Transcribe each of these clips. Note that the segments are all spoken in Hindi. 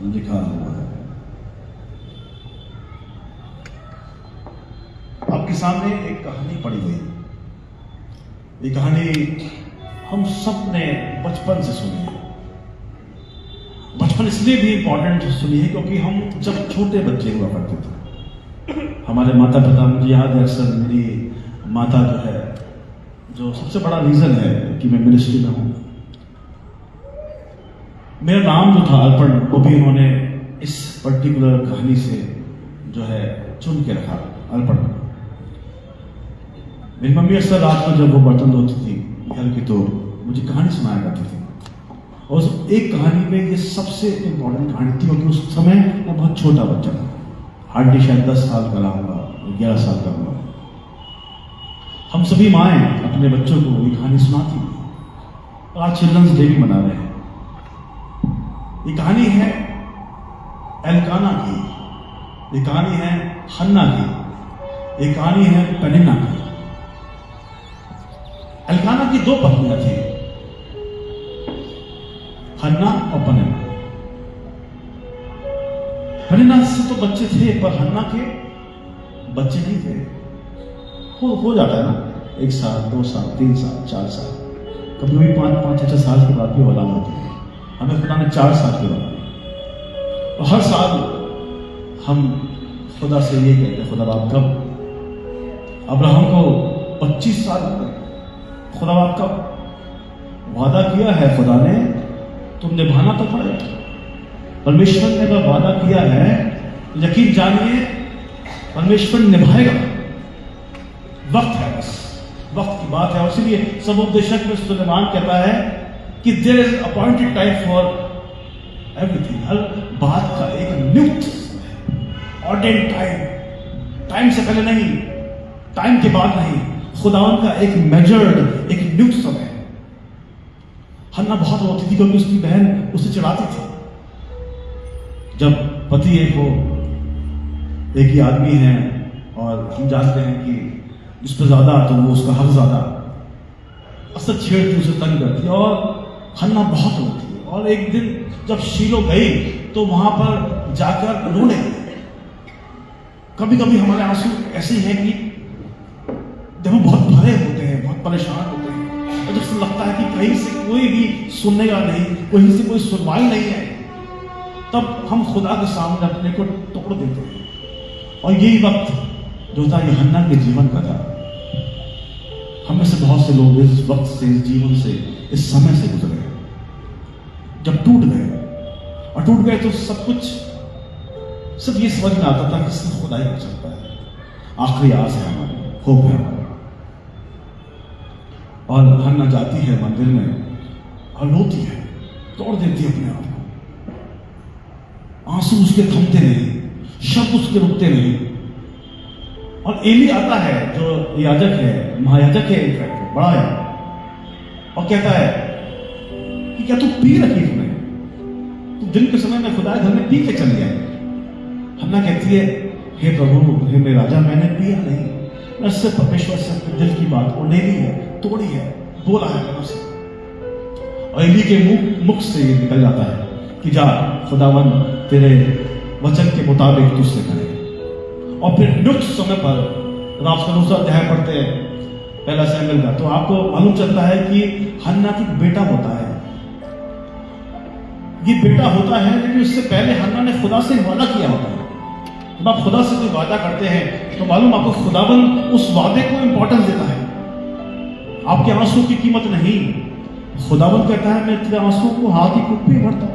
लिखा हुआ है। आपके सामने एक कहानी पढ़ी गई। ये कहानी हम सब ने बचपन से सुनी है। बचपन इसलिए भी इंपॉर्टेंट सुनी है क्योंकि हम जब छोटे बच्चे हुआ करते थे, हमारे माता पिता, मुझे याद है अक्सर मेरी माता जो है, जो सबसे बड़ा रीजन है कि मैं मिनिस्ट्री में हूं, मेरा नाम जो था अर्पण, वो भी उन्होंने इस पर्टिकुलर कहानी से जो है चुन के रखा, अर्पण। मेरी मम्मी अक्सर रात को जब वो बर्तन धोती थी घर की, तो मुझे कहानी सुनाया करती थी। और उस एक कहानी में ये सबसे इंपॉर्टेंट कहानी थी क्योंकि उस समय मैं बहुत छोटा बच्चा था, हार्डली शायद 10 साल का रहूंगा, 11 साल का हुआ। हम सभी माएँ अपने बच्चों को ये कहानी सुनाती हैं और आज चिल्ड्रंस डे भी मना रहे हैं। ये कहानी है एल्काना की, ये कहानी है हन्ना की, ये कहानी है पेनिन्ना की। एल्काना की 2 पत्नियां थी, हन्ना और पेनिन्ना। पेनिन्ना से तो बच्चे थे, पर हन्ना के बच्चे नहीं थे। हो जाता है ना, 1 साल, 2 साल, 3 साल, 4 साल, कभी भी 5-6 साल की बात भी औलाद होती है। हमें खुदा ने 4 साल की औलाद दी। और हर साल हम खुदा से ये कहते हैं, खुदा बाप कब? अब्राहम को 25 साल हो गए। खुदा बाप कब? वादा किया है खुदा ने, तुम निभाना तो पड़ेगा। परमेश्वर ने अगर वादा किया है, यकीन जानिए परमेश्वर निभाएगा। वक्त है, बस वक्त की बात है। और इसलिए समुपदेशक में सुलेमान कहता है कि there is appointed time for everything. हर बात का एक नियुक्त ऑर्डेंड टाइम से पहले नहीं, टाइम के बाद नहीं, खुदावन का एक मेजर्ड, एक नियुक्त समय। हन्ना बहुत रोती थी क्योंकि उसकी बहन उसे चिढ़ाती थी। जब पति एक हो, एक ही आदमी है और हम जानते हैं कि जिस पर ज्यादा तो वो उसका हक ज्यादा, अक्सर छेड़ती, उसे तंग करती, और हन्ना बहुत रोती। और एक दिन जब शीलो गई तो वहां पर जाकर रोने लगी। कभी कभी हमारे आंसू ऐसे हैं कि जब हम बहुत भरे होते हैं, बहुत परेशान होते हैं, और जब लगता है कि कहीं से कोई भी सुनने का नहीं, कहीं से कोई सुनवाई नहीं है, तब हम खुदा के सामने अपने को तोड़ देते हैं। और यही वक्त जो था, ये हन्ना के जीवन का था। हम में से बहुत से लोग इस वक्त से, इस जीवन से, इस समय से गुजरे, जब टूट गए। और टूट गए तो सब कुछ सिर्फ ये समझ में आता था कि सिर्फ खुदा ही कर सकता है। आखिरी आस है हमारी, होप है हमारा। और हन्ना जाती है मंदिर में और रोती है, तोड़ देती है अपने आप को। आंसू उसके थमते नहीं, शब्द उसके रुकते नहीं। और एली आता है, जो याजक है, महायाजक है, इनफैक्ट बड़ा है, और कहता है कि क्या तू पी रखी तुमने? तू दिन के समय में खुदा घर में पी के चली आई। हन्ना कहती है, हे प्रभु, हे मेरे राजा, मैंने पिया नहीं, मैं सिर्फ परमेश्वर से अपने दिल की बात उड़ेली है, तोड़ी है, बोला है मैंने उसे। और एली के मुख से ये निकल जाता है कि जा, खुदावन तेरे वचन के मुताबिक तुझसे करे। और फिर नियुक्त समय पर रात का 2 अध्याय पढ़ते हैं, 1 शमूएल का, तो आपको मालूम चलता है कि हन्ना की बेटा होता है। ये बेटा होता है, लेकिन उससे पहले हन्ना ने खुदा से वादा किया होता है। जब आप खुदा से कोई वादा करते हैं तो मालूम आपको खुदावन उस वादे को इंपॉर्टेंस देता है। आपके आंसू की कीमत नहीं, खुदावन कहता है मैं तेरे आंसू को हाथ की कुप्पी भरता हूं।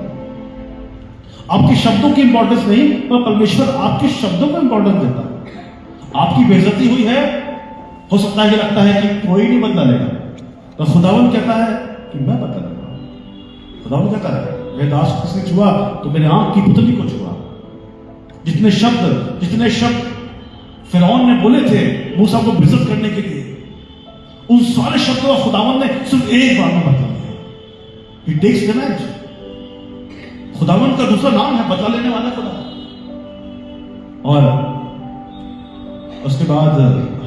आपके शब्दों की इंपॉर्टेंस नहीं, पर परमेश्वर आपके शब्दों को इंपॉर्टेंस देता है। आपकी बेइज्जती हुई है, हो सकता है कि लगता है कि कोई नहीं बदला लेगा, तो खुदावन कहता है कि मैं बदला लूंगा। खुदावन कहता है, मेरे दास को किसने छुआ तो मेरे आंख की पुतली को छुआ। जितने शब्द फिरौन ने बोले थे मूसा को बेइज्जत करने के लिए, उन सारे शब्दों का खुदावन ने सिर्फ एक बार में बदला दिया। He takes revenge। खुदावन का दूसरा नाम है बदला लेने वाला खुदा। और उसके बाद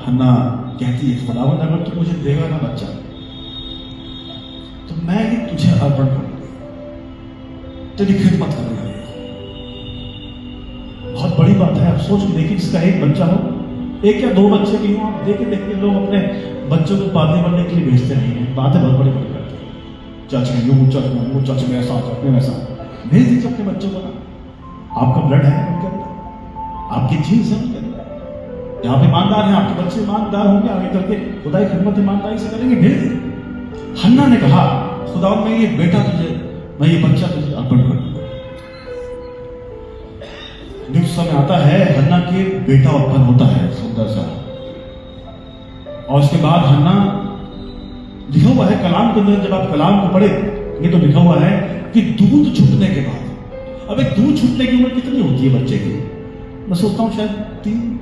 हन्ना कहती है, खुदावन अगर तू मुझे देगा ना बच्चा, तो मैं ही तुझे अर्पण करूंगी, तेरी खिदमत करूंगा। बहुत बड़ी बात है। आप सोच के देखिए, जिसका एक बच्चा हो, एक या दो बच्चे भी हो, आप देखे देखते लोग अपने बच्चों को पालने बढ़ने के लिए भेजते नहीं हैं। बातें बहुत बड़ी बड़ी करते हैं, चर्च में यूं, चर्च में वो, चर्च में ऐसा, चर्च में वैसा। भेज दीजिए अपने बच्चों को ना, आपका ब्लड है उनके अंदर, आपकी जीन्स है उनके अंदर। आप ईमानदार हैं, आपके बच्चे ईमानदार होंगे, आगे करके खुदा की खिदमत ईमानदारी से करेंगे, भेज दीजिए। हन्ना ने कहा, खुदा मैं ये बेटा तुझे, मैं ये बच्चा तुझे अर्पण कर दूंगा। समय आता है, हन्ना के बेटा उत्पन्न होता है, सुंदर सा। और उसके बाद हन्ना, लिखा हुआ है कलाम के अंदर, जब आप कलाम को पढ़े ये तो लिखा हुआ है कि दूध छूटने के बाद, अब एक दूध छूटने की उम्र कितनी होती है बच्चे की? मैं सोचता हूँ शायद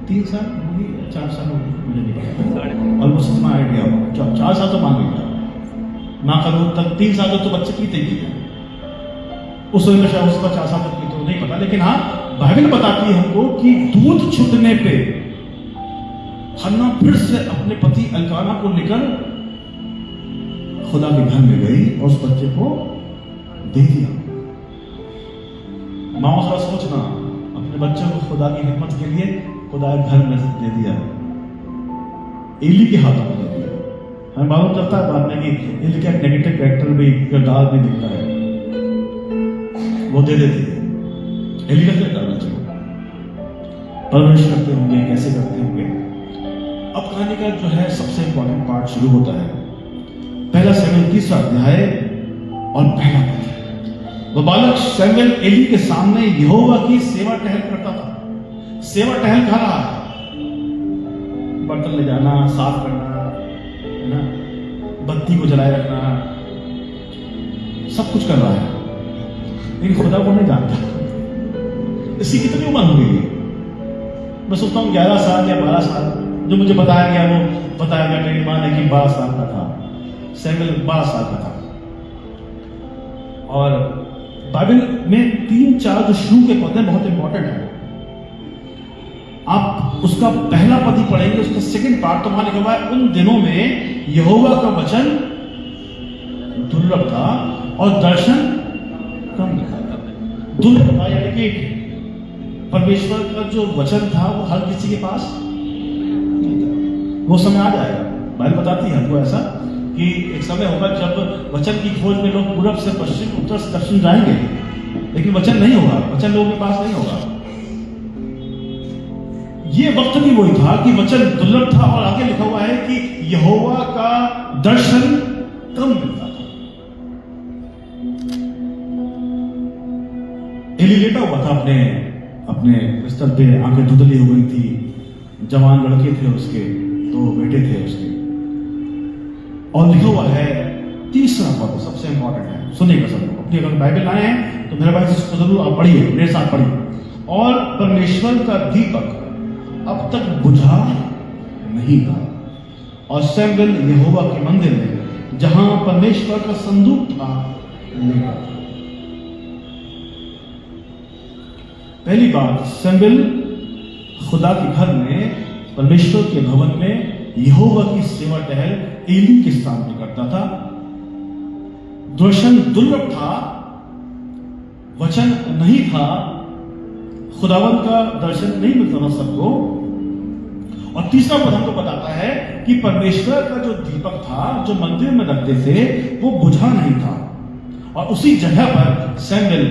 तीन साल होगी, 4 साल होगी, मुझे नहीं पता, ऑलमोस्ट इतना आइडिया होगा। 4 साल तो मान लीजिए, माँ का दूध तक 3 साल तक तो बच्चे पीते ही है, उस समय शायद उसका 4 साल तक पीते हो, नहीं पता। लेकिन हाँ, बाइबल बताती है हमको कि दूध छूटने पे हन्ना फिर से अपने पति अल्काना को लेकर खुदा के घर में गई और उस बच्चे को दे दिया। माँ का सोचना, अपने बच्चे को खुदा की खिदमत के लिए खुदा के घर में दे दिया, एली के हाथों में दे दिया। हमें मालूम चलता है बाद में कि एली का नेगेटिव कैरेक्टर भी, किरदार भी दिखता है, वो दे देती है। एली का क्या करना चाहिए, परवरिश करते होंगे, कैसे करते होंगे। अब कहानी का जो है सबसे इंपॉर्टेंट पार्ट शुरू होता है। पहला शमूएल 3 अध्याय और पहला पद। वो बालक शमूएल एली के सामने यहोवा की सेवा टहल करता था। सेवा टहल कर रहा है, बर्तन ले जाना, साफ करना, है ना, बत्ती को जलाए रखना, सब कुछ कर रहा है, लेकिन खुदा को नहीं जानता। इसकी कितनी उम्र हो गई? मैं सोचता हूँ 11 साल या 12 साल। जो मुझे बताया गया, वो बताया गया मेरी मां ने कि 12 साल का था, शमूएल 12 साल का था। और बाइबल में 3-4 जो शुरू के पद हैं बहुत इंपॉर्टेंट है। आप उसका पहला पद ही पढ़ेंगे, उसका सेकंड पार्ट तो वहां लिखा हुआ है, उन दिनों में यहोवा का वचन दुर्लभ था और दर्शन कम था। दुर्लभ था यानी कि परमेश्वर का जो वचन था वो हर किसी के पास नहीं था। वो समय आ जाएगा, बाइबल बताती है हमको ऐसा कि एक समय होगा जब वचन की खोज में लोग पूरब से पश्चिम, उत्तर से दक्षिण जाएंगे, लेकिन वचन नहीं होगा, वचन लोगों के पास नहीं होगा। ये वक्त भी वही था कि वचन दुर्लभ था, और आगे लिखा हुआ है कि यहोवा का दर्शन कम मिलता था। एली लेटा हुआ था अपने बिस्तर पे, आंखें धुंधली हो गई थी, जवान लड़के थे उसके, 2 बेटे थे उसके। और लिखा हुआ है तीसरा पद सबसे इंपॉर्टेंट है, सुनिएगा सब लोग। अपनी अगर बाइबल लाए हैं तो मेरे भाई इसको जरूर आप पढ़िए, मेरे साथ पढ़िए। और परमेश्वर का दीपक अब तक बुझा नहीं था, और शमूएल यहोवा के मंदिर में जहां परमेश्वर का संदूक था लेकर। पहली बात, शमूएल खुदा के घर में, परमेश्वर के भवन में यहोवा की सेवा टहल एली के सामने करता था। दर्शन दुर्लभ था, वचन नहीं था, खुदावन का दर्शन नहीं मिलता था सबको। और तीसरा पद हमको बताता है कि परमेश्वर का जो दीपक था, जो मंदिर में रखते थे, वो बुझा नहीं था। और उसी जगह पर शमूएल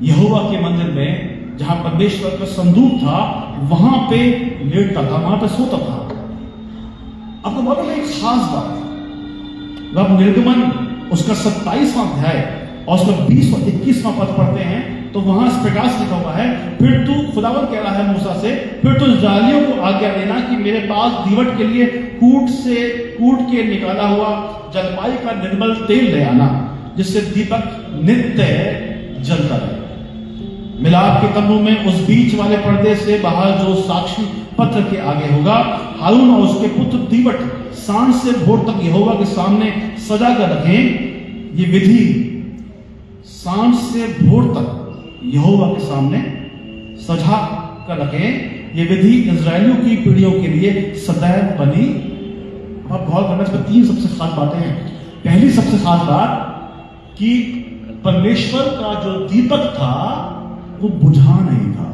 यहोवा के मंदिर में जहां परमेश्वर का संदूक था, वहां पे लेटता था, वहां पे सोता था। आपको मालूम है एक खास बात, जब निर्गमन उसका 27वां अध्याय और उसका 20 और 21वां पद पढ़ते हैं तो वहां इस प्रकार से लिखा हुआ है, फिर तू, खुदावन कह रहा है मूसा से, फिर तू इस्राएलियों को आज्ञा देना कि मेरे पास दीवट के लिए कूट के निकाला हुआ जलपाई का निर्मल तेल ले आना, जिससे दीपक नित्य जलता रहे। मिलाप के तंबू में उस बीच वाले पर्दे से बाहर जो साक्षी पत्र के आगे होगा, हारून और उसके पुत्र दीवट सांझ से भोर तक यहोवा के सामने सजा कर रखें। ये विधि सांझ से भोर तक यहोवा के सामने सजा कर रखें। ये विधि इजरायलियों की पीढ़ियों के लिए सदैव बनी। अब गौर करना, इसमें 3 सबसे खास बातें हैं। पहली सबसे खास बात कि परमेश्वर का जो दीपक था वो बुझा नहीं था।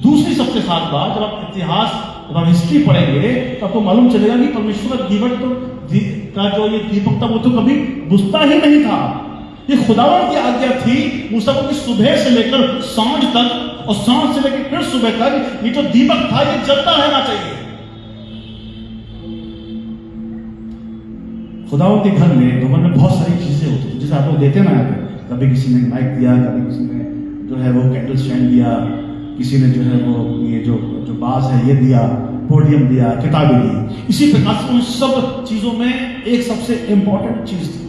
दूसरी सबसे खास बात, जब आप इतिहास, जब आप हिस्ट्री पढ़ेंगे तो आपको मालूम चलेगा कि परमेश्वर का दीपक का जो ये दीपक था वो तो कभी बुझता ही नहीं था। ये खुदावंद की आज्ञा थी मूसा को कि सुबह से लेकर सांझ तक और सांझ से लेकर फिर सुबह तक ये जो दीपक था ये जलता रहना चाहिए। खुदावंद के घर में, भवन में बहुत सारी चीजें होती थी, जैसे आप लोग देते ना, कभी किसी ने माइक दिया, कभी किसी ने जो है वो कैंडल स्टैंड दिया, किसी ने जो है वो ये जो बास है ये दिया, पोडियम दिया, किताबें दी। इसी प्रकार से उन सब चीजों में एक सबसे इंपॉर्टेंट चीज थी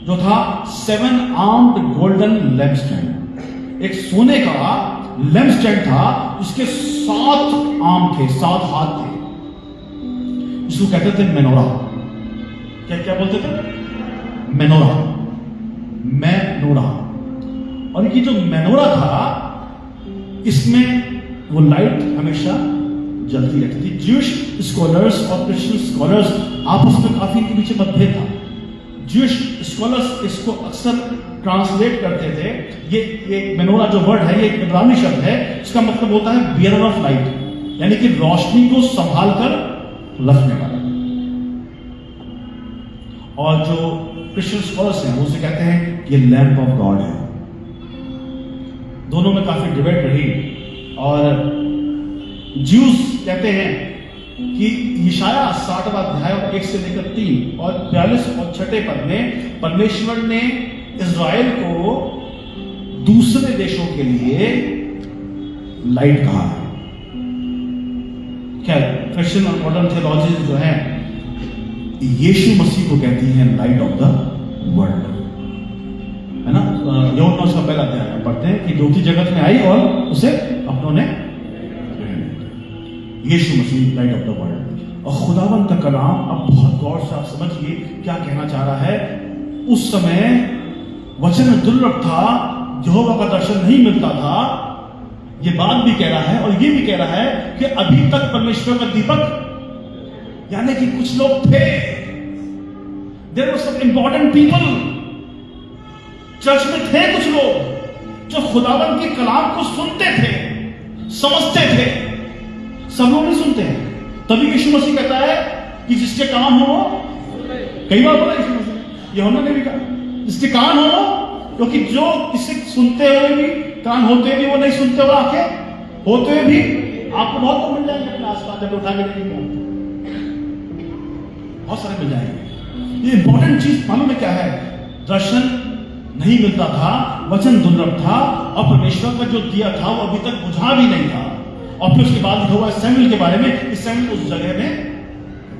जो था 7 आर्म्ड गोल्डन लैम्प स्टैंड। एक सोने का लैम्प स्टैंड था, इसके 7 आर्म थे, 7 हाथ थे, जिसको कहते थे मेनोरा। क्या क्या बोलते थे? Minora, minora. और ये जो मेनोरा था इसमें वो लाइट हमेशा जलती रहती थी। ज्यूइश स्कॉलर्स और क्रिश्चियन स्कॉलर्स आपस में काफी इनके बीच मतभेद था। ज्यूइश स्कॉलर्स इसको अक्सर ट्रांसलेट करते थे, ये मेनोरा जो वर्ड है ये एक इब्रानी शब्द है, इसका मतलब होता है बियरर ऑफ लाइट, यानी कि रोशनी को संभाल कर रखने वाला। और जो क्रिश्चियन स्कॉलर्स हैं वो उसे कहते हैं कि लैम्प ऑफ गॉड है। दोनों में काफी डिबेट रही और ज्यूज कहते हैं कि यशाया 60वां अध्याय 1 से लेकर 3 और 42 और 6 पद में परमेश्वर ने इज़राइल को दूसरे देशों के लिए लाइट कहा है। क्या क्रिश्चियन और मॉडर्न थियोलॉजी जो है यीशु मसीह को कहती हैं लाइट ऑफ द वर्ल्ड, है ना। यूहन्ना उसका पहला अध्याय में पढ़ते हैं कि ज्योति जगत में आई और उसे अपनों ने, यीशु मसीह लाइट ऑफ द वर्ल्ड। और खुदावंद का कलाम अब बहुत गौर से आप समझिए क्या कहना चाह रहा है। उस समय वचन दुर्लभ था, यहोवा का दर्शन नहीं मिलता था, ये बात भी कह रहा है और ये भी कह रहा है कि अभी तक परमेश्वर का दीपक, यानी कि कुछ लोग थे, there were some important people, church में थे कुछ लोग जो खुदावंद के कलाम को सुनते थे, समझते थे। सब लोग नहीं सुनते हैं, तभी यीशु मसीह कहता है कि जिसके कान हो, कई बार बोला यीशु मसीह, यूहन्ना ने भी कहा जिसके कान हो, क्योंकि जो इसे सुनते हुए भी, कान होते भी वो नहीं सुनते, और आंखें होते हुए भी, आपको बहुत तो मिल जाएंगे अपने आसपास, जब उठा के देखेंगे बहुत सारे मिल जाएंगे। ये इंपॉर्टेंट चीज मालूम है क्या है? दर्शन नहीं मिलता था, वचन दुर्लभ था, और परमेश्वर का जो दिया था वो अभी तक बुझा भी नहीं था। और फिर उसके बाद लिखा हुआ सैमुएल के बारे में, इस सैमुएल उस जगह में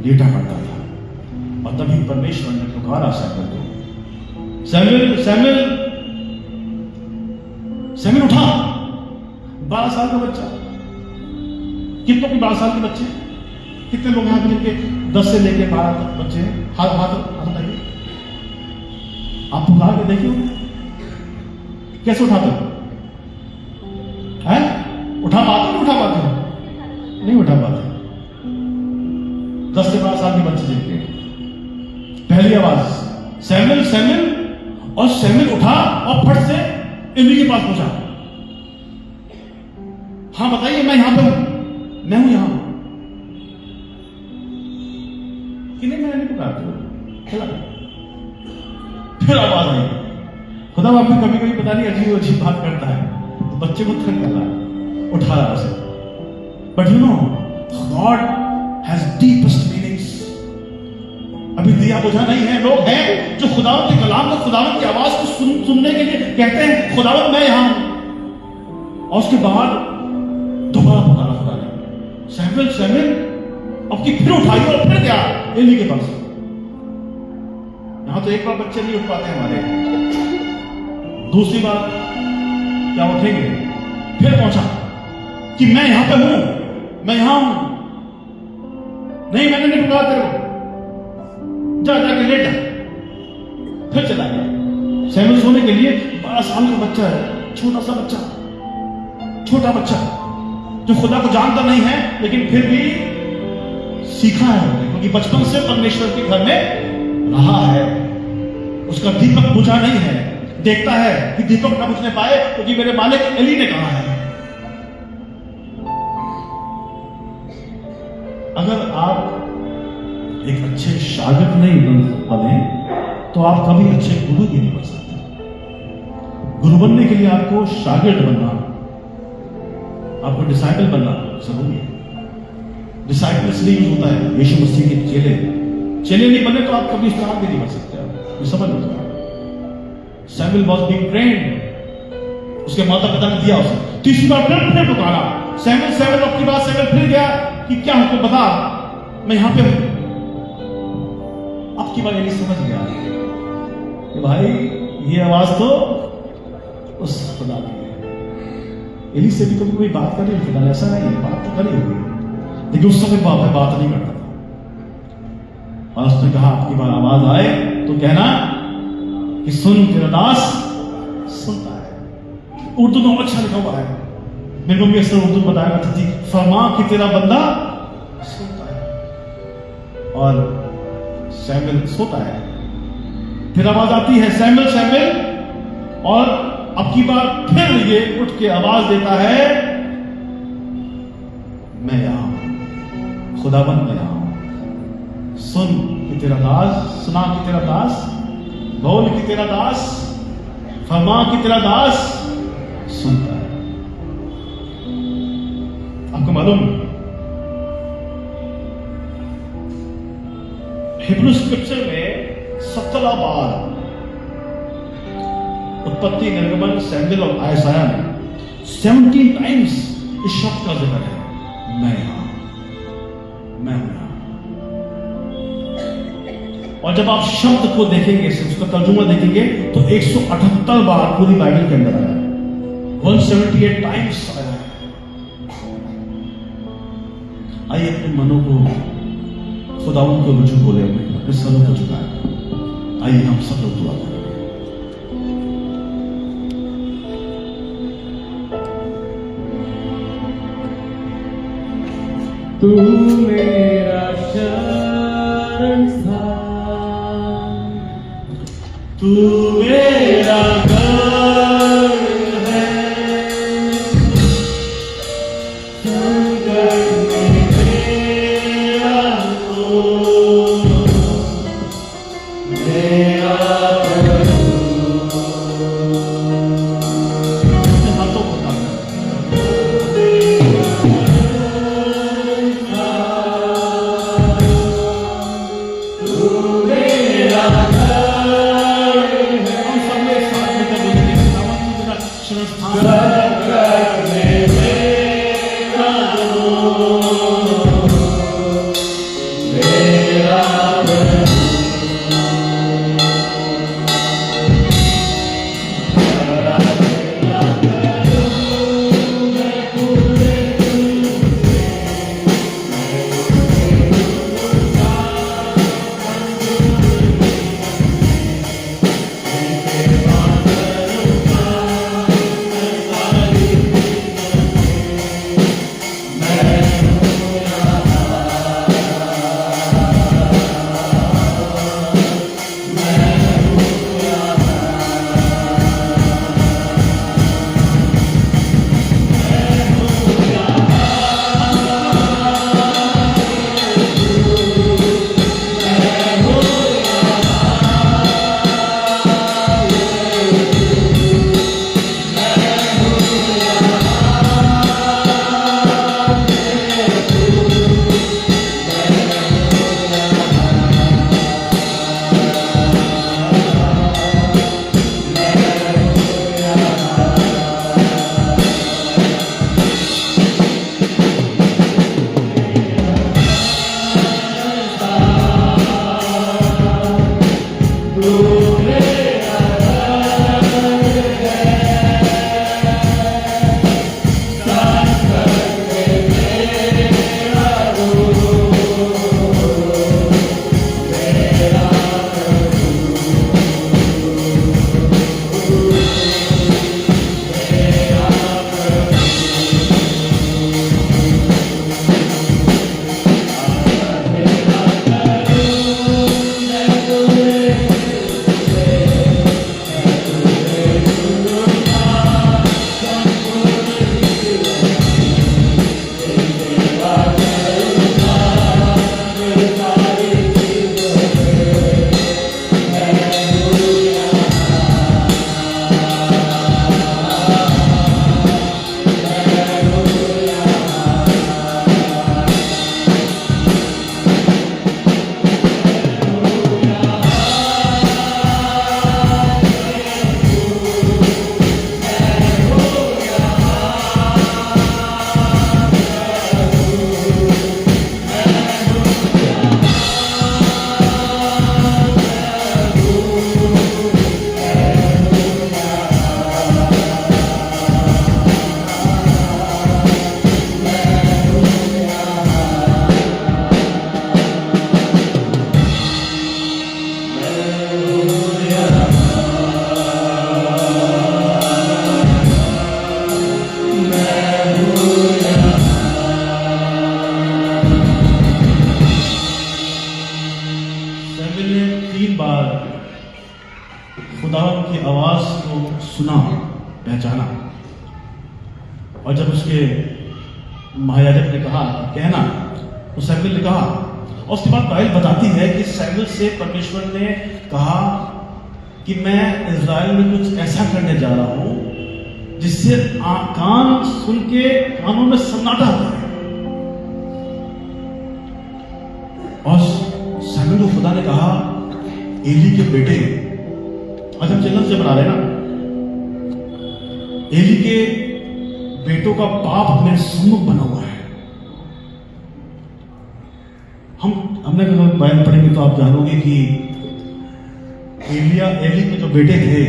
लेटा पड़ता था, और तभी परमेश्वर ने पुकारा सैमुएल को, सैमुएल सैमुएल सैमुएल उठा। 12 साल का बच्चा, कितनों के 12 साल के बच्चे, कितने लोग यहाँ जिनके 10 से लेके 12 तक बच्चे हैं? हाथ हाथ बताइए, आप पुकार के देखिए कैसे उठाते हो? उठा पाते हो? नहीं उठा पाते हो? नहीं उठा पाते। 10 से 12 साल के बच्चे जिनके पहली आवाज सैमुएल सैमुएल, और सैमुएल उठा और फट से एली के पास पहुंचा। हाँ बताइए, मैं यहां पे हूं, मैं हूं यहां कि नहीं? मैं नहीं पुकारती हूं, चला। फिर आवाज आई। खुदा आपने कभी कभी पता नहीं अजीब अजीब बात करता है, तो बच्चे को थक कर रहा है, उठा रहा है। But you know God has deepest meanings. अभी दिया बुझा नहीं है। लोग हैं जो खुदावंद के कलाम को, खुदावंद की आवाज को सुनने के लिए कहते हैं खुदावंद मैं यहां हूं, और उसके बाद दोबारा पुकारा खुदा ने, सैमुएल सैमुएल, अब की फिर उठाई और फिर गया एली के पास। यहां तो एक बार बच्चे नहीं उठ पाते हमारे, दूसरी बार क्या उठेंगे? फिर पहुंचा कि मैं यहां पे हूं, मैं यहां हूं। नहीं मैंने नहीं पुकारा तेरे को, जा जाके लेट जा। फिर चला गया। सैमुएल सोने के लिए 12 साल का बच्चा है, छोटा सा बच्चा, छोटा बच्चा जो खुदा को जानता नहीं है, लेकिन फिर भी सीखा है, क्योंकि बचपन से परमेश्वर के घर में रहा है। उसका दीपक बुझा नहीं है। देखता है कि दीपक न बुझने पाए, क्योंकि मेरे मालिक एली ने कहा है। अगर आप एक अच्छे शागिर्द नहीं बने तो आप कभी अच्छे गुरु भी नहीं बन सकते। गुरु बनने के लिए आपको शागिर्द बनना, आपको डिसाइपल बनना जरूरी है। डिसाइपल इसलिए यूज होता है, यीशु मसीह के चेले नहीं बने तो आप कभी इस तरह भी नहीं बन सकते। आप समझ लो। सैमुअल वाज बीइंग ट्रेन्ड, उसके माता पिता ने दिया उसे, तीसरी बार फिर पुकारा, सैमुअल अपनी बात सैमुअल फिर गया कि क्या हमको बता, मैं यहां पे हूं। अब की बात एली समझ गया कि भाई ये आवाज तो उस खुदा की है। एली से भी कभी कोई बात करी खुदा ने, ऐसा नहीं, बात तो करी होगी, लेकिन उस समय बात नहीं करता था। और उसने कहा आपकी बार आवाज आए तो कहना कि सुन तेरा दास सुनता है। उर्दू में अच्छा लिखा हुआ है, मेरे को भी अक्सर उर्दू बताया करती थी, फरमा कि तेरा बंदा सुनता है। और सैमुअल सोता है, फिर आवाज आती है सैमुअल, और अब की बार फिर ये उठ के आवाज देता है, मैं यहां हूं, खुदाबंद मैं यहां हूं, सुन कि तेरा दास, सुना कि तेरा दास, बोल कि तेरा दास, फरमा कि तेरा दास सुनता है। आपको मालूम हिब्रू स्क्रिप्चर में 17 बार उत्पत्ति, निर्गमन, सैमुअल और आयसाया में 17 टाइम्स इस शब्द का जिक्र है, मैं यहां, मैं हूं यहां। और जब आप शब्द को देखेंगे, उसका तर्जुमा देखेंगे तो 178 बार पूरी बाइबल के अंदर आया, 178 टाइम्स आया है। आइए अपने मनों को खुदावंद को रुजू बोले, अपने सरों को झुकाए। आइए हम सब लोग दुआ करें। तू मेरा शरण स्थान, तू मेरा पहचाना। और जब उसके महायाजक ने कहा कहना, तो सैमुएल ने कहा, और उसके बाद बाइबल बताती है कि सैमुएल से परमेश्वर ने कहा कि मैं इज़राइल में कुछ ऐसा करने जा रहा हूं जिससे कान सुन के कानों में सन्नाटा हो जाए। और सैमुएल को खुदा ने कहा, एली के बेटे, आज हम चैनल से बना रहे ना, एली के बेटों का पाप मेरे सम्मुख बना हुआ है। हमने बाइबल पढ़ेंगे तो आप जानोगे कि एली के जो बेटे थे,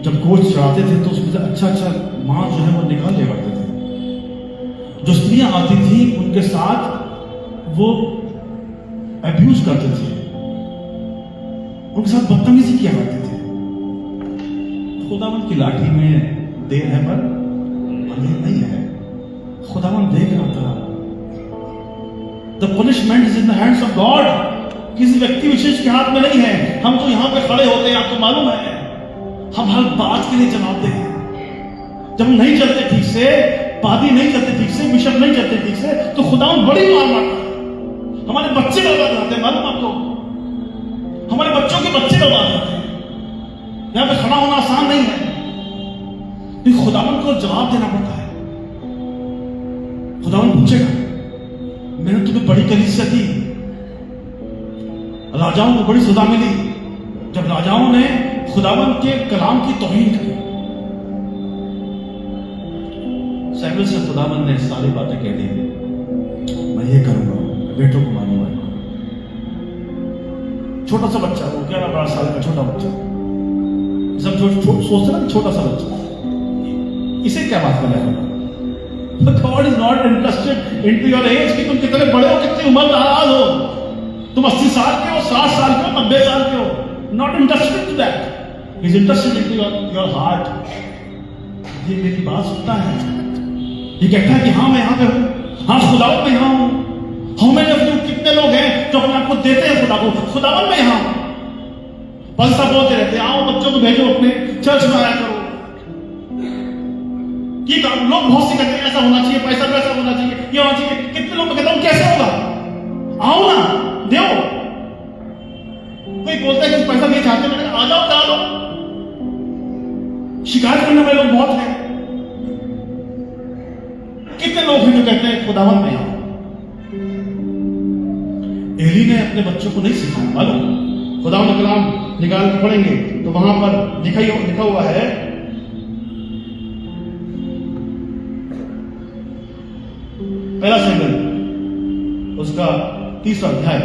जब गोश्त चढ़ाते थे तो उसमें से अच्छा मांस जो है वो निकाल लिया करते थे। जो स्त्रियां आती थी उनके साथ वो अब्यूज करते थे, उनके साथ बदतमीजी किया करते थे। खुदावंद की लाठी में देर है पर अंधेर नहीं है। खुदावंद देख रहा था। The punishment is in the hands of God. किसी व्यक्ति विशेष के हाथ में नहीं है। हम तो यहां पे खड़े होते हैं, आपको मालूम है, हम हर बात के लिए जवाब देते हैं। जब हम नहीं चलते ठीक से, पादी नहीं चलते ठीक से, बिशप नहीं चलते ठीक से, तो खुदावंद बड़ी मार मारता है। हमारे बच्चे बर्बाद होते हैं, मालूम आपको, हमारे बच्चों के बच्चे बर्बाद होते हैं। यहां पे खड़ा होना आसान नहीं है, लेकिन खुदावंद को जवाब देना पड़ता है। खुदावंद पूछेगा, मैंने तुम्हें बड़ी कलीसिया दी, राजाओं को बड़ी सजा मिली जब राजाओं ने खुदावंद के कलाम की तौहीन की। सैमुएल से खुदावंद ने सारी बातें कह दी, मैं ये करूंगा, बेटों को मारूंगा। छोटा सा बच्चा, वो 11-12 साल का छोटा बच्चा, सब सोचते ना छोटा सा बच्चा, इसे क्या बात कर रहे हैं? God is not interested into your age कि तुम कितने बड़े हो, कितनी उम्र दराज हो, तुम 80 साल के हो, 60 साल के हो, 90 साल के हो। Not interested to that. He is interested into your heart. ये मेरी बात सुनता है, ये कहता है कि हाँ मैं यहाँ पे हूँ, हाँ खुदावंद मैं यहाँ हूँ। हमें जब कितने लोग हैं जो अपने आप को देते हैं खुदा को, खुदावंद मैं यहाँ हूँ। पलसा बोलते रहते हैं, आओ बच्चों को भेजो अपने चर्च में आया करो। लोग बहुत सी कहते हैं ऐसा होना चाहिए, पैसा वैसा होना चाहिए, ये होना चाहिए। कितने लोग कहते हैं कैसे होगा, आओ ना, दो। कोई बोलता है कि पैसा नहीं चाहते, मैंने आ जाओ डालो। शिकायत करने वाले लोग बहुत हैं। कितने लोग हैं जो कहते हैं खुदावंद में आओ। एली ने अपने बच्चों को नहीं सिखाया, मालूम, खुदावंद का कलाम निकाल के पढ़ेंगे तो वहां पर लिखा हुआ है, पहला सैमुएल उसका 3 अध्याय,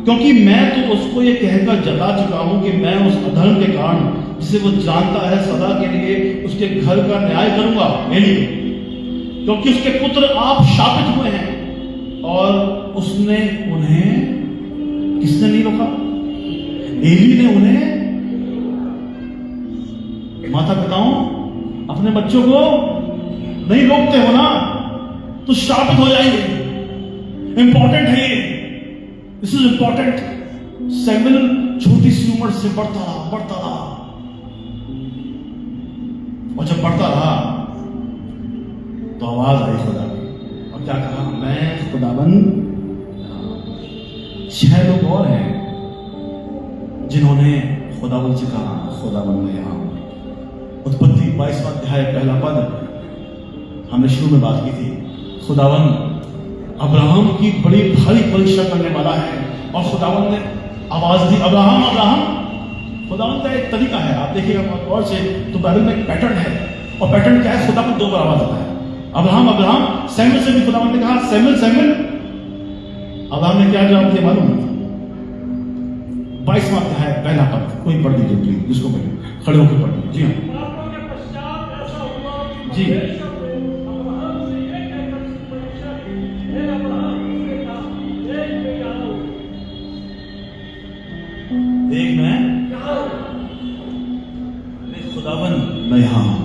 क्योंकि मैं तो उसको ये कहकर जता चुका हूं कि मैं उस अधर्म के कारण जिसे वो जानता है सदा के लिए उसके घर का न्याय करूंगा, क्योंकि उसके पुत्र आप शापित हुए हैं। और उसने उन्हें, किसने नहीं रोका? एली ने उन्हें, माता पिताओं अपने बच्चों को नहीं रोकते हो ना तो शापित हो जाएंगे। इंपॉर्टेंट है ये, दिस इज इंपॉर्टेंट। सैमुएल छोटी सी उम्र से बढ़ता रहा और जब बढ़ता रहा तो आवाज आई खुदा की, और क्या कहा? मैं खुदाबंद। 6 लोग और हैं जिन्होंने खुदाबंद से कहा, खुदाबंद में यहां। उत्पत्ति 22वां अध्याय 1 पद हमने शुरू में बात की थी। खुदावंद अब्राहम की बड़ी भारी परीक्षा करने वाला है, और खुदावंद ने आवाज दी, अब्राहम अब्राहम। खुदावंद का एक तरीका है, आप देखिएगा गौर से तो बाइबल में एक पैटर्न है, और पैटर्न क्या है? खुदावंद 2 बार आवाज आता है, अब्राहम अब्राहम। सैमुएल से भी खुदावंद ने कहा सैमुएल सैमुएल। अब्राहम ने क्या जवाब दिया मालूम? 22वां अध्याय 1 पद, कोई पढ़ दीजिए प्लीज, जिसको पढ़े खड़े होकर पढ़ दीजिए। जी हाँ जी, देख मैं खुदावंद मैं यहां हूं,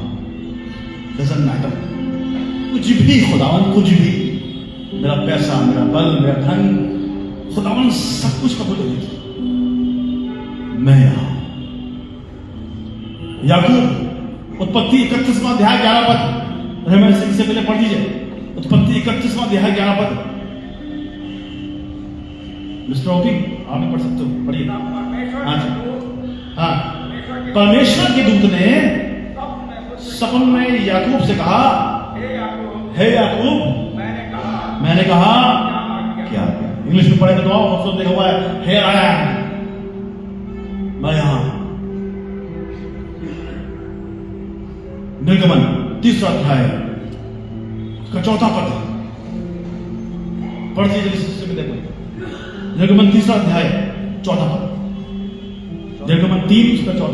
डजंट मैटर, कुछ भी खुदावंद, कुछ भी, मेरा पैसा, मेरा बल, मेरा धन, खुदावन सब कुछ कबूल कर लेता, मैं यहां। याकूब उत्पत्ति 31वां अध्याय 11 पद, मैंने से पहले पढ़ दीजिए। उत्पत्ति 31वां अध्याय 11 पद। मिस्टर ओपी आप भी पढ़ सकते हो, पढ़िए। हाँ जी, हाँ। परमेश्वर के दूत ने सपन में याकूब से कहा, हे याकूब, मैंने कहा क्या? इंग्लिश में पढ़े तो खूबसूरत लिखा हुआ है, हे आया, मैं यहां। निर्गमन 3 अध्याय का 4 पद पढ़ दीजिए। देखो निर्गमन 3 अध्याय 4 पद, निर्गमन 3 उसका 4,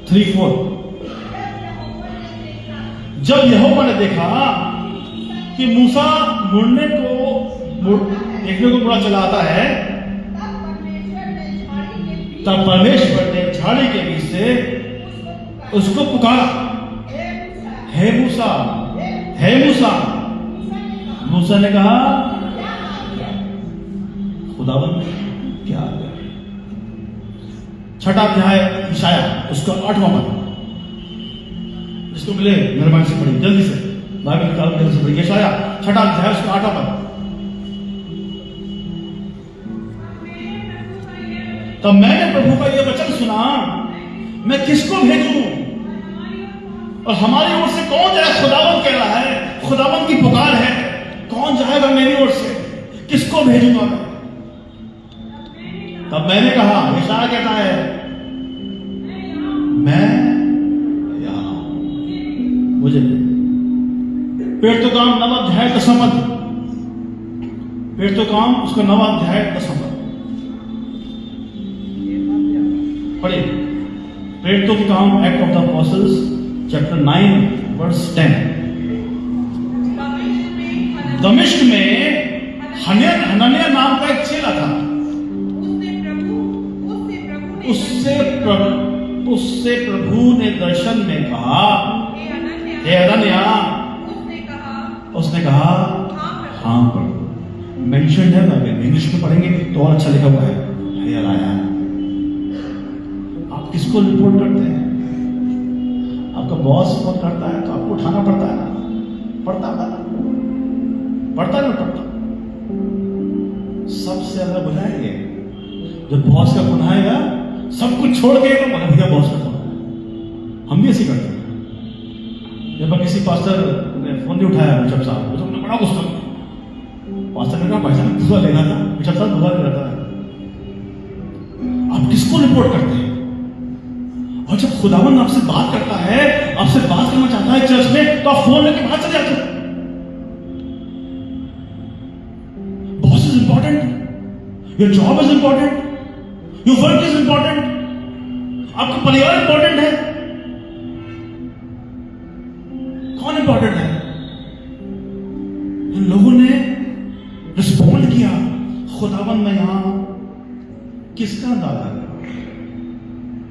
3-4। जब यहोवा ने देखा कि मूसा मुड़ने को देखने को बुरा चला आता है, तब परमेश्वर ने झाड़ी के बीच से उसको पुकारा, हे मूसा, हे मूसा। मूसा ने कहा, खुदावन क्या आ गया? 6 अध्याय इशाया उसका 8वां पद, जिसको मिले मेहरबानी से पढ़िए, जल्दी से बाइबल निकाल जल्दी से पढ़िए। इशाया 6 अध्याय उसका 8वां पद। तब मैंने प्रभु का यह वचन सुना, मैं किसको भेजूं और हमारी ओर से कौन जाए? खुदावन कह रहा है, खुदावन की पुकार है, कौन जाएगा मेरी ओर से? किसको भेजूंगा मैं? तब मैंने कहा, इशाया कहता है, मैं यहां हूं। मुझे पेड़ तो काम 9 अध्याय 10 पद, पेड़ तो काम उसका 9 अध्याय 10 पद पढ़िए। पेड़ तो काम act of the apostles chapter 9 verse 10। दमिश्क में हनन्याह नाम का एक चेला था, उससे प्रभु ने दर्शन में कहा, हे हनन्याह। उसने कहा, हाँ प्रभु। मेंशन है, इंग्लिश में पढ़ेंगे तो और अच्छा लिखा हुआ है, हे हनन्याह। आप किसको रिपोर्ट करते हैं? आपका बॉस फोन करता है तो आपको उठाना पड़ता है ना? पड़ता है ना? सबसे ज्यादा बुलाएंगे जब बॉस का फोन आएगा, सब कुछ छोड़ के तो भैया बॉस का फोन आया। हम भी ऐसे करते हैं। जब किसी पास्टर ने फोन नहीं उठाया बिशप साहब, तो हमने बड़ा गुस्सा किया। पास्टर ने कहा, भाई साहब दुआ लेना था, बिशप साहब दुआ ले रहता है। आप किसको रिपोर्ट करते हैं? और जब खुदावन आपसे बात करता है, आपसे बात करना चाहता है चर्च में, तो आप फोन लेके बाहर चले जाते हैं। Boss is important, your job is important, your work is important, आपका परिवार इंपॉर्टेंट है। कौन इंपॉर्टेंट है? इन लोगों ने रिस्पॉन्ड किया, खुदावन मैं यहां। किसका अंदाजा है?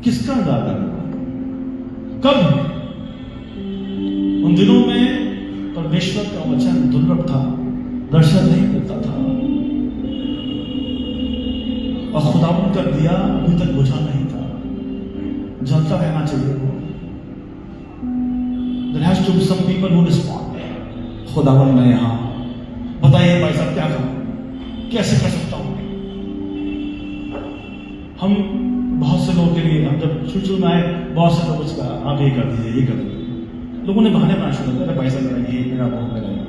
किसका अंदाजा है? कब? उन दिनों में परमेश्वर का वचन दुर्लभ था, दर्शन नहीं मिलता था, और खुदावन का दिया अभी तक बुझा नहीं था, जलता रहना चाहिए। There has to be some people who respond. खुदावन मैं यहां, बताइए भाई साहब क्या करूं, कैसे कर सकता हूं? हम बहुत से लोगों के लिए, हम जब शुरू में आए, बहुत से लोग उसका आप ये कर दीजिए, ये कर दीजिए, लोगों ने बहाने बनाना शुरू कर दिया, पैसा मेरा ये, मेरा वो, मेरा ये।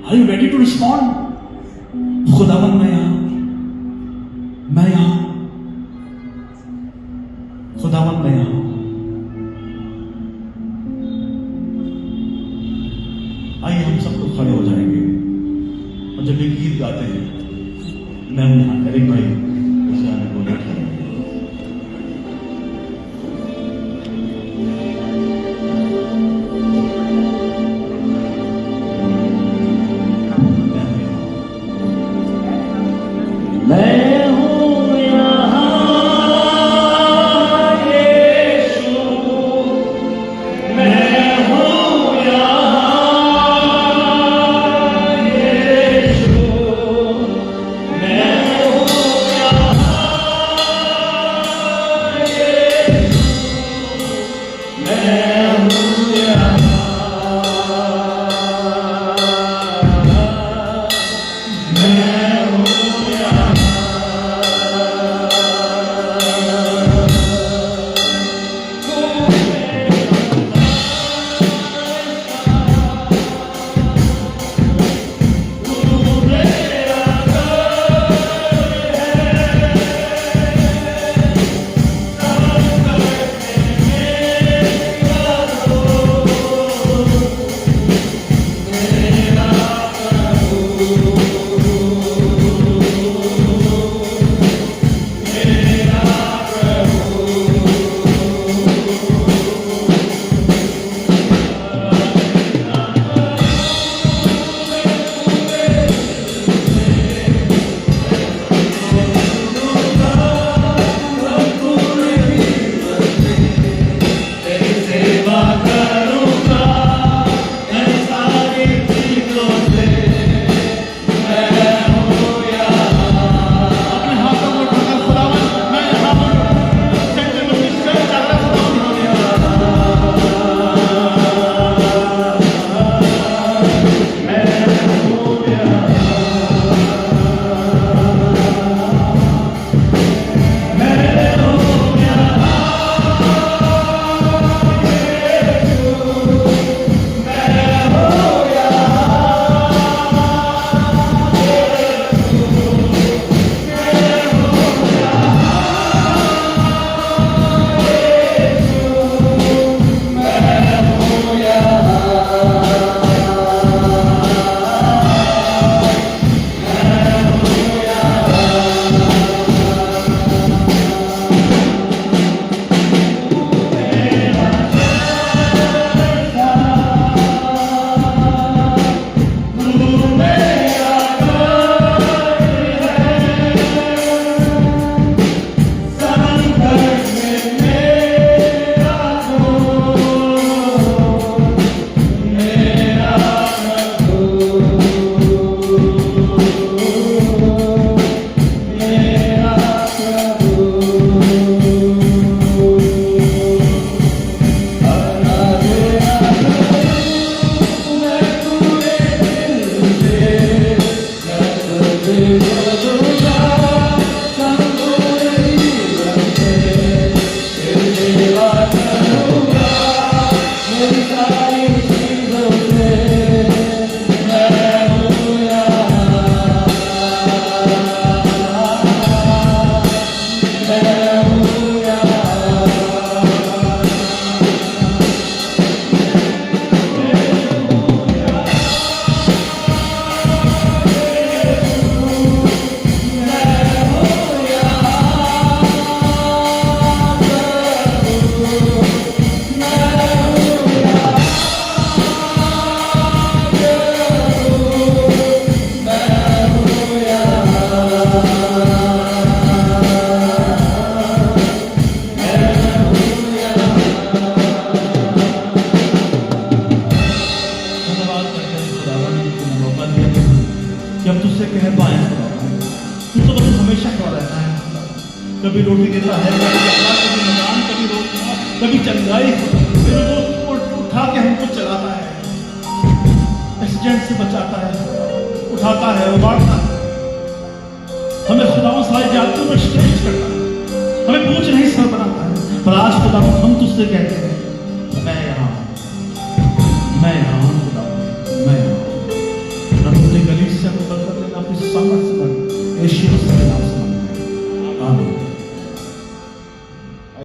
Are you ready to respond? खुदावन मैं यहां, मैं यहां, खुदावन मैं यहां। आइए हम सब लोग खड़े हो जाएंगे, और जब ये गीत गाते हैं, मैं हूं यहां, एरिक भाई इस गाने को लेकर। मैं हूँ यहाँ, यीशु कभी रोटी देता है, कभी कपड़ा, कभी मकान, कभी रोजगार, कभी चंगाई, फिर वो उठा के हमको चलाता है, एक्सीडेंट से बचाता है, उठाता है, उबारता है, हमें खुदावंद सारी जातियों में श्रेष्ठ करता है, हमें पूछ नहीं सर बनाता है। पर आज खुदावंद हम तुझसे कहते हैं, मैं यहाँ हूँ खुदावंद, मैं यहाँ हूँ। प्रभु ने गली से हमें बरकत देना, अपनी सामर्थ से यीशु मसीह के नाम से